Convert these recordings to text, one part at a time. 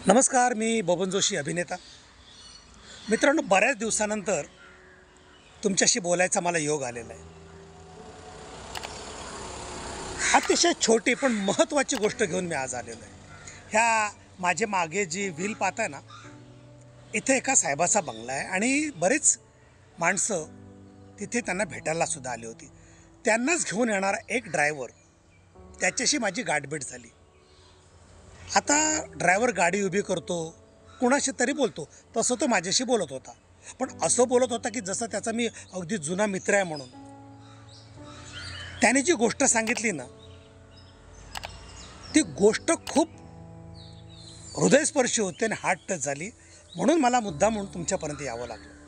नमस्कार, मी बबन जोशी, अभिनेता. मित्रांनो, बऱ्याच दिवसानंतर तुमच्याशी बोलायचा मला योग आलेला आहे. अतिशय छोटी पण महत्त्वाची गोष्ट घेऊन मी आज आलेलो आहे. ह्या माझे मागे जी व्हील पाहताय ना, इथे एका साहेबाचा बंगला आहे आणि बरेच माणसं तिथे त्यांना भेटायला सुद्धा आली होती. त्यांनाच घेऊन येणारा एक ड्रायव्हर, त्याच्याशी माझी गाठभेट झाली. आता ड्रायव्हर गाडी उभी करतो, कुणाशी तरी बोलतो, तसं तो माझ्याशी बोलत होता. पण असं बोलत होता की जसं त्याचा मी अगदी जुना मित्र आहे म्हणून. त्याने जी गोष्ट सांगितली ना, ती गोष्ट खूप हृदयस्पर्शी होती आणि हार्ट टच झाली. म्हणून मला मुद्दाम म्हणून तुमच्यापर्यंत यावं लागलं.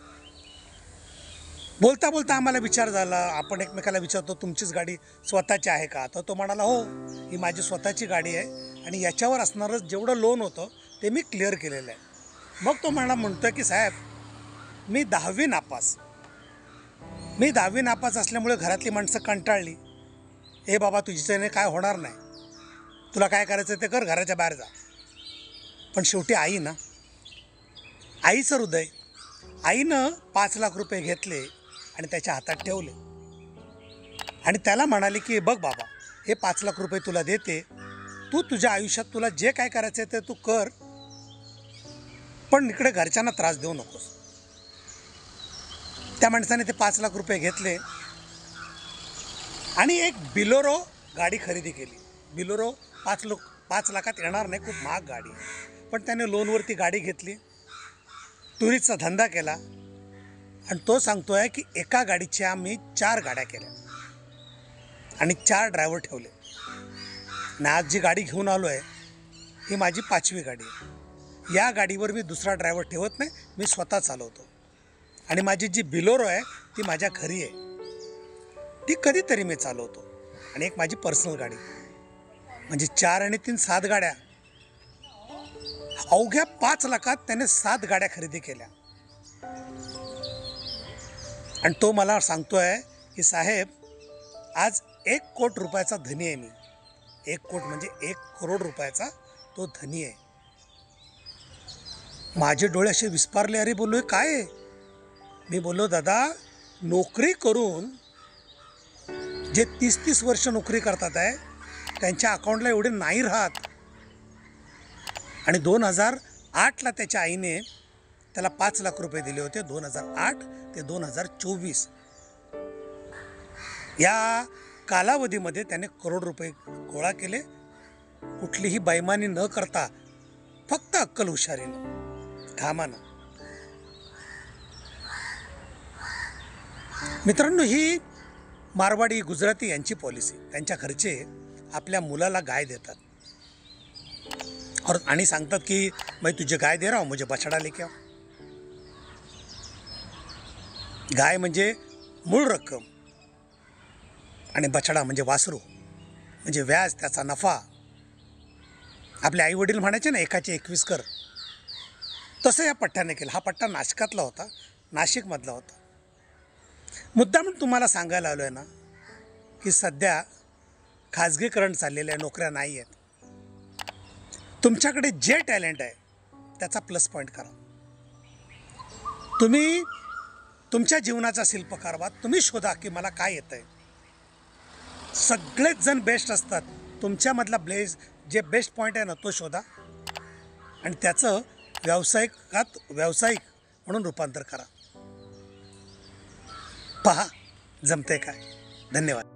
बोलता बोलता आम्हाला विचार झाला, आपण एकमेकाला विचारतो, तुमचीच गाडी स्वतःची आहे का? तर तो म्हणाला, हो, ही माझी स्वतःची गाडी आहे आणि याच्यावर असणारं जेवढं लोन होतं ते मी क्लिअर केलेलं आहे. मग तो म्हणतोय की साहेब, मी 10वी नापास असल्यामुळे घरातली माणसं कंटाळली. ए बाबा, तुझ्याने काय होणार नाही, तुला काय करायचं ते कर, घराच्या बाहेर जा. पण शेवटी आई ना, आईचं हृदय. आईनं 5 लाख रुपये घेतले आणि त्याच्या हातात ठेवले आणि त्याला म्हणाले की बघ बाबा, हे 5 लाख रुपये तुला देते, तू तुझ्या आयुष्यात तुला जे काय करायचं ते तू कर, पण इकडे घरच्यांना त्रास देऊ नकोस. त्या माणसाने ते 5 लाख रुपये घेतले आणि एक बिलोरो गाडी खरेदी केली. बिलोरो 5 लाखात येणार नाही, खूप महाग गाडी आहे, पण त्याने लोनवरती गाडी घेतली, टुरिस्टचा धंदा केला आणि तो सांगतोय की एका गाडीच्या मी 4 गाड्या केल्या आणि 4 ड्रायव्हर ठेवले. आणि आज जी गाडी घेऊन आलो आहे ही माझी 5वी गाडी आहे. या गाडीवर मी दुसरा ड्रायव्हर ठेवत नाही, मी स्वतः चालवतो. आणि माझी जी बिलोरो आहे ती माझ्या घरी आहे, ती कधीतरी मी चालवतो. आणि एक माझी पर्सनल गाडी, म्हणजे 4 आणि 3 7 गाड्या. अवघ्या 5 लाखात त्याने 7 गाड्या खरेदी केल्या. आणि तो मला सांगतोय की साहेब, आज 1 कोटी रुपयाचा धनी आहे मी. 1 कोटी म्हणजे 1 करोड रुपयाचा तो धनी आहे. माझे डोळे असे विस्पारले. अरे बोललोय काय आहे? मी बोललो, दादा, नोकरी करून जे 30-30 वर्ष नोकरी करतात आहे त्यांच्या अकाउंटला एवढे नाही राहत. आणि 2008ला त्याच्या आईने त्याला 5 लाख रुपये दिले होते. 2008 ते 2024 या कालावधीमध्ये त्याने करोड रुपये गोळा केले, कुठलीही बेईमानी न करता, फक्त अक्कल हुशारीनं, घामानं. मित्रांनो, ही मारवाडी गुजराती यांची पॉलिसी. त्यांच्या घरचे आपल्या मुलाला गाय देतात और आणि सांगतात की मैं तुझे गाय दे रहा हूँ, मुझे बछड़ा लेके आओ. गाय म्हणजे मूळ रक्कम आणि बछडा म्हणजे वासरू, म्हणजे व्याज, त्याचा नफा. आपले आई वडील म्हणायचे ना, एकाचे 21 कर, तसं या पट्ट्याने केलं. हा पट्टा नाशिकातला होता, नाशिकमधला होता. मुद्दाम तुम्हाला सांगायला आलो आहे ना की सध्या खाजगीकरण चाललेलं आहे, नोकऱ्या नाही आहेत. तुमच्याकडे जे टॅलेंट आहे त्याचा प्लस पॉईंट करा. तुम्ही तुमच्या जीवनाचा शिल्पकार तुम्ही शोधा की मला काय येतं आहे. सगळेच जण बेस्ट असतात, तुमच्यामधला जे बेस्ट पॉईंट आहे ना तो शोधा आणि त्याचं व्यावसायिक म्हणून रूपांतर करा. पहा जमते काय. धन्यवाद.